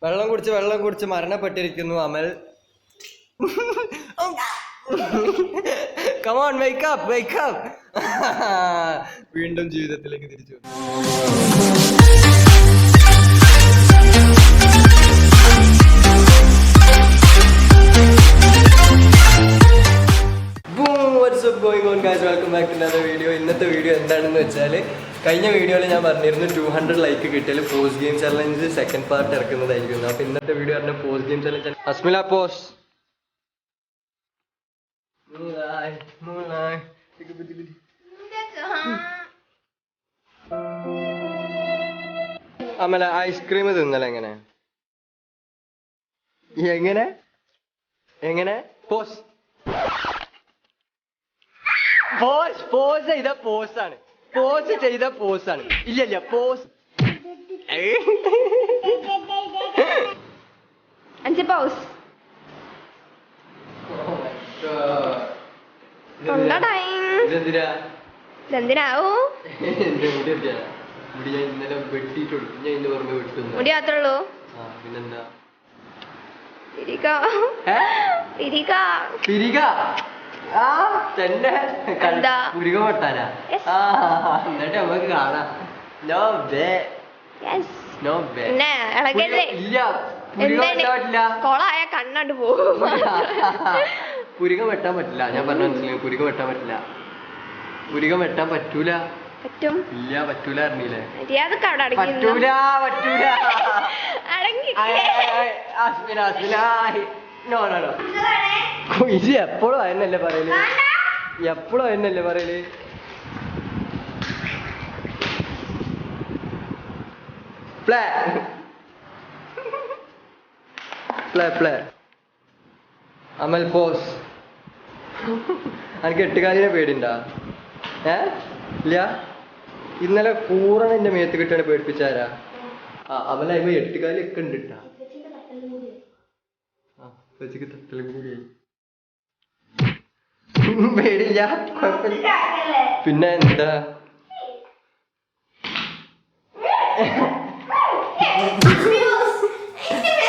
വെള്ളം കുടിച്ച് മരണപ്പെട്ടിരിക്കുന്നു അമൽ. Come on, wake up. വീണ്ടും ജീവിതത്തിലേക്ക് തിരിച്ചു. What's up going on guys? Welcome back to another video. ഇന്നത്തെ വീഡിയോ എന്താണെന്ന് വെച്ചാൽ കഴിഞ്ഞ വീഡിയോയിൽ ഞാൻ പറഞ്ഞിരുന്നു 200 ലൈക്ക് കിട്ടിയാൽ post game challenge second part ഇറക്കുന്നതായിരിക്കും. അപ്പോൾ ഇന്നത്തെ വീഡിയോ പറഞ്ഞ പോസ്റ്റ് ഗെയിം ചലഞ്ച്. അസ്മില പോസ്റ്റ് അമല ഐസ്ക്രീം തിന്നല എങ്ങനെ പോസ് ചെയ്ത പോസാണ് ഇല്ല പോസ് 5 പൗസ് ഇതെന്തിനാവൂ മുടി മാത്രള്ളൂ പിന്നെന്താ പുരിക വെട്ടാനാ എന്നിട്ട് നമുക്ക് കാണാം. കൊളായ കണ്ണാണ്ട് പോകും. പുരിക വെട്ടാൻ പറ്റില്ല. ഞാൻ പറഞ്ഞ മനസ്സിലായി. പുരിക വെട്ടാൻ പറ്റില്ല. പുരിക വെട്ടാൻ പറ്റൂല. പറ്റും. ഇല്ല പറ്റൂല അറിഞ്ഞില്ലേ? പറ്റൂല. ഇത് എപ്പോഴും അതിനല്ലേ പറയല്. പ്ലേ അമൽ പോസ്. എനിക്ക് എട്ടുകാലിനെ പേടിണ്ടാ? ഇല്ല. ഇന്നലെ കൂറണ എന്റെ മേത്ത് കിട്ടാണ് പേടിപ്പിച്ചാരാ? അമല ഇവ എട്ടുകാലി ഒക്കെ ഉണ്ട് ട്ടാ. പേടില്ല, കുഴപ്പമില്ല. പിന്നെ എന്താ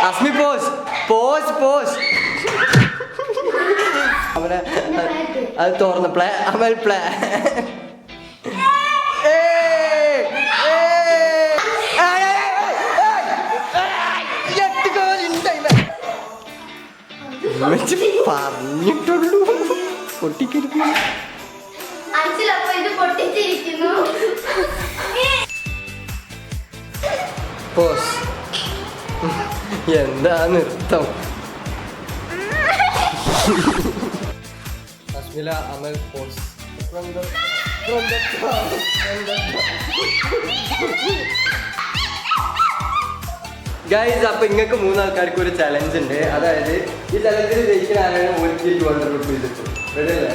അസ്മി പോസ് അവനെ അത് തുറന്ന് പ്ലേ അമൽ പ്ലേ. പറഞ്ഞിട്ടുള്ളൂ പൊട്ടിക്കരുത്. പോസ് എന്താ നൃത്തം. അസ്മില അമൽ പോസ്. ഗൈസ്, അപ്പൊ ഇങ്ങക്ക് 3 ആൾക്കാർക്ക് ഒരു ചലഞ്ച് ഉണ്ട്. അതായത് ഈ ചലഞ്ചിൽ ജയിക്കുന്ന ആരാണ് ഓർക്ക് 200 റുപ്പീസ് കിട്ടും. റെഡിയല്ലേ?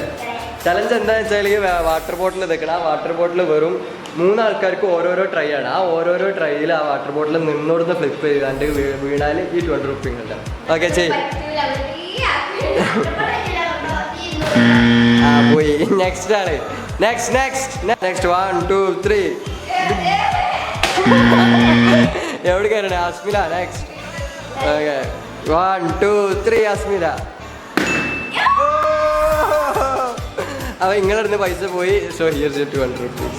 ചലഞ്ച് എന്താണെന്ന് വെച്ചാൽ വാട്ടർ ബോട്ടിൽ വെക്കണം. ആ വാട്ടർ ബോട്ടിൽ വെറും 3 ആൾക്കാർക്ക് ഓരോരോ ട്രൈ ആണ്. ആ ഓരോരോ ട്രൈയിൽ ആ വാട്ടർ ബോട്ടിൽ നിന്നോടുന്ന് ഫ്ലിപ്പ് ചെയ്താണ്ട് വീണാൽ ഈ 200 റുപ്പീസ് കിട്ടാം. ഓക്കെ ചെയ്. പോയി. നെക്സ്റ്റ് ആണ്. നെക്സ്റ്റ് 1 2 3 എവിടെ കയറണേ? അസ്മില നെക്സ്റ്റ്. ഓക്കെ 1 2 3 അസ്മില. അപ്പൊ നിങ്ങളടുന്ന് പൈസ പോയി. So here's 200 rupees.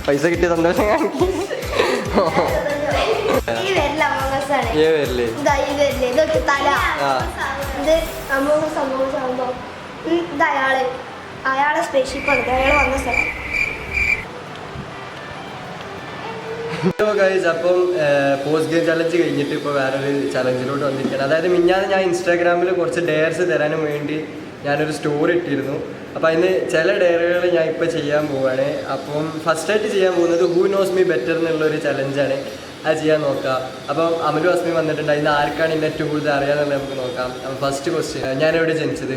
പൈസ കിട്ടിയ സന്തോഷം കാണിക്കും. അയാളെ സ്പേസ്ഷിപ്പാണ്. അയാൾ വന്ന സ്ഥലം. അപ്പം പോസ്റ്റ് ഗെയിം ചലഞ്ച് കഴിഞ്ഞിട്ട് ഇപ്പോൾ വേറൊരു ചലഞ്ചിലോട്ട് വന്നിരിക്കുകയാണ്. അതായത് മിഞ്ഞാന്ന് ഞാൻ ഇൻസ്റ്റാഗ്രാമിൽ കുറച്ച് ഡെയർസ് തരാനും വേണ്ടി ഞാനൊരു സ്റ്റോറി ഇട്ടിരുന്നു. അപ്പം അതിന് ചില ഡെയറുകൾ ഞാൻ ഇപ്പോൾ ചെയ്യാൻ പോവുകയാണ്. അപ്പം ഫസ്റ്റായിട്ട് ചെയ്യാൻ പോകുന്നത് ഹൂ നോസ് മീ ബെറ്റർ എന്നുള്ളൊരു ചലഞ്ചാണ്. അത് ചെയ്യാൻ നോക്കാം. അപ്പം അമലും അസ്മി വന്നിട്ടുണ്ട്. അതിന് ആർക്കാണ് ഇതിനെ ഏറ്റവും കൂടുതൽ അറിയാമെന്നുള്ളത് നമുക്ക് നോക്കാം. അപ്പം ഫസ്റ്റ് ക്വസ്റ്റ്യൻ, ഞാൻ എവിടെ ജനിച്ചത്?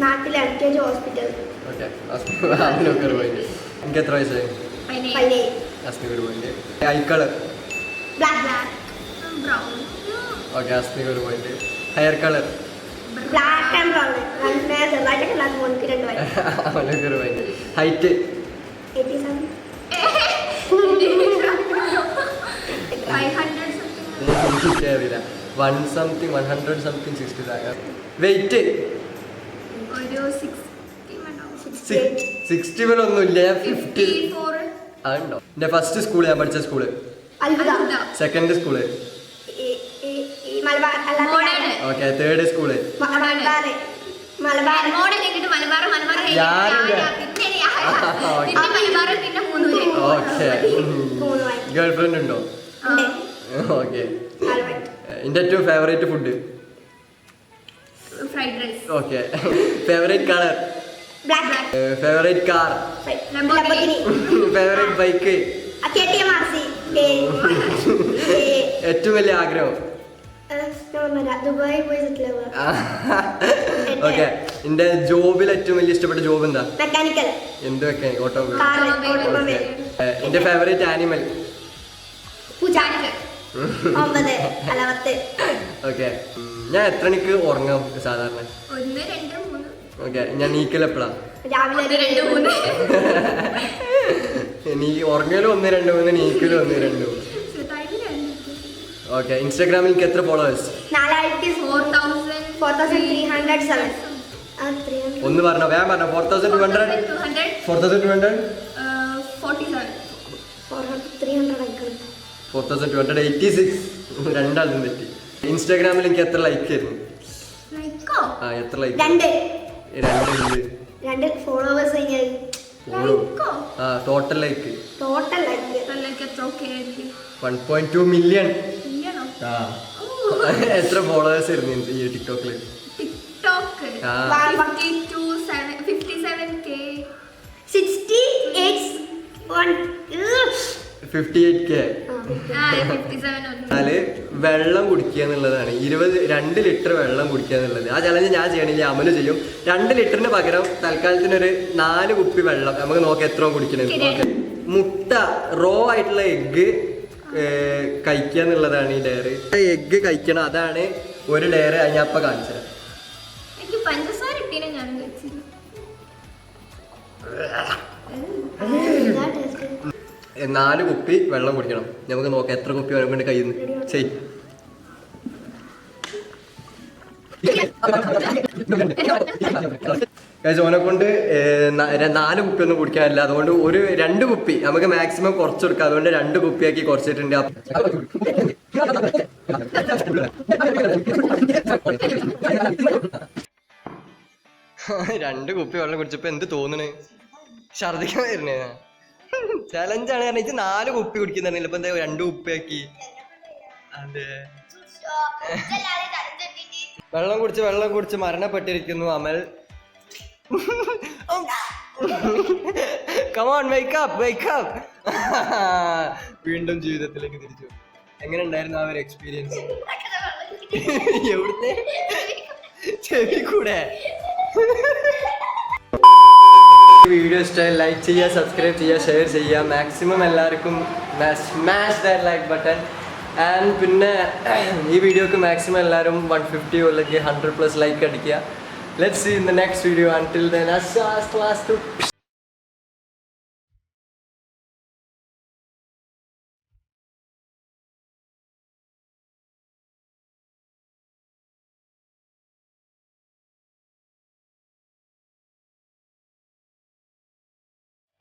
നാട്ടിലെ ഹോസ്പിറ്റൽ. ഓക്കെ, അസ്മിനൊക്കെ ഒരു പോയിന്റ്. എനിക്ക് എത്ര വയസ്സായി? അസ്മിക്ക് ഒരു പോയിന്റ്. I colour? ഓക്കെ, അസ്മിക്ക് ഒരു പോയിന്റ്. Hair colour? അവനൊക്കെ ഒരു പോയിന്റ്. ഹൈറ്റ്? എനിക്കറിയില്ല 100 സംതിങ് 60 വെയിറ്റ് ഒരു 60 ഒന്നുമില്ല 50 54 അതുണ്ടോ എൻ്റെ ഫസ്റ്റ് സ്കൂൾ ഞാൻ പഠിച്ച സ്കൂള് അത്ഭുത second school Malabar modern okay third school Malabar Malabar modern കേട്ടിട്ട് മലബാർ ഞാനില്ല. പിന്നെ മലബാർ പിന്നെ മൂന്നൂര് ഓക്കെ ഗേൾ ഫ്രണ്ട് ഉണ്ടോ ഓക്കെ എൻ്റെ ഏറ്റവും favourite food fried rice okay favourite colour black favourite car Lamborghini favourite bike KTM RC ഏറ്റവും വലിയ ആഗ്രഹം ദുബായ് പോയി സെറ്റിൽ ഓക്കെ എൻ്റെ ജോബിൽ ഏറ്റവും വലിയ ഇഷ്ടപ്പെട്ട ജോബ് എന്താ മെക്കാനിക്കൽ എന്ത് വെക്കാൻ ഓട്ടോമൊബൈൽ കാർ ഓട്ടോമൊബൈൽ എൻ്റെ ഫേവറേറ്റ് ആനിമൽ പൂച്ച 9 അല്ല 10 ഓക്കെ ഞാൻ എത്ര മണിക്ക് ഉറങ്ങാം സാധാരണ 1 2 3 ഓക്കെ ഞാൻ നീക്കൽ എപ്പോഴാ രാവിലെ 1 2 3 നീ ഉറങ്ങലും 1 2 3 നീക്കലും 1 2 ഓക്കെ ഇൻസ്റ്റാഗ്രാമിൽ എനിക്ക് എത്ര ഫോളോവേഴ്സ് 4307 ഒന്ന് പറഞ്ഞോ വേഗം പറഞ്ഞോ 4200 4200 4286 രണ്ടാളും തെറ്റി ഇൻസ്റ്റാഗ്രാമിൽ എനിക്ക് എത്ര ലൈക്ക് ആയിരുന്നു ആ എത്ര ലൈക്ക് 2 ഫോളോവേഴ്സ് ആ total like total like 1.2 million ആ എത്ര ഫോളോവേഴ്സ് ആയിരുന്നു ഈ ടിക്ടോക്കിൽ ആ 58K എന്നാല് വെള്ളം കുടിക്കുക എന്നുള്ളതാണ് 2 ലിറ്റർ വെള്ളം കുടിക്കുക എന്നുള്ളത് ആ ചലഞ്ച് ഞാൻ ചെയ്യണില്ല അമല് ചെയ്യും 2 ലിറ്ററിന് പകരം തൽക്കാലത്തിനൊരു 4 കുപ്പി വെള്ളം നമുക്ക് നോക്കാം എത്ര കുടിക്കണത് നോക്കാം മുട്ട റോ ആയിട്ടുള്ള എഗ്ഗ് കഴിക്കുക എന്നുള്ളതാണ് ഈ ഡയറി എഗ്ഗ് കഴിക്കണം അതാണ് ഒരു ഡയറി ഞാൻ അപ്പൊ കാണിച്ചത് എനിക്ക് പഞ്ചസാര ഇട്ടീനെ ഞാൻ കഴിച്ചില്ല 4 കുപ്പി വെള്ളം കുടിക്കണം നമുക്ക് നോക്കാം എത്ര കുപ്പി വെള്ളം കൊണ്ട് കയ്യിൽ നിന്ന് ചെയ് ഓനെ കൊണ്ട് 4 കുപ്പി ഒന്നും കുടിക്കാനില്ല അതുകൊണ്ട് 2 കുപ്പി നമുക്ക് മാക്സിമം കുറച്ച് കൊടുക്കാം അതുകൊണ്ട് 2 കുപ്പിയാക്കി കുറച്ചിട്ടുണ്ട് 2 കുപ്പി വെള്ളം കുടിച്ചപ്പോ എന്ത് തോന്നണ് ഛർദിക്കാൻ വരുന്നേ ചലഞ്ചാണ് കാരണം ഇത് 4 കുപ്പി കുടിക്കുന്നില്ല ഇപ്പൊ എന്താ 2 കുപ്പിയാക്കി അതെ വെള്ളം കുടിച്ച് മരണപ്പെട്ടിരിക്കുന്നു അമൽ കമോൺ wake up വീണ്ടും ജീവിതത്തിലേക്ക് തിരിച്ചു എങ്ങനെ ഉണ്ടായിരുന്നു ആ ഒരു എക്സ്പീരിയൻസ് എവിടുത്തെ ചെവി കൂടെ വീഡിയോ ഇഷ്ടമായി ലൈക്ക് ചെയ്യുക സബ്സ്ക്രൈബ് ചെയ്യുക ഷെയർ ചെയ്യുക മാക്സിമം എല്ലാവർക്കും smash that like button and പിന്നെ ഈ വീഡിയോക്ക് മാക്സിമം എല്ലാവരും 150 അല്ലെങ്കിൽ 100+ ലൈക്ക് അടിക്കുക let's see in the next video until then class 2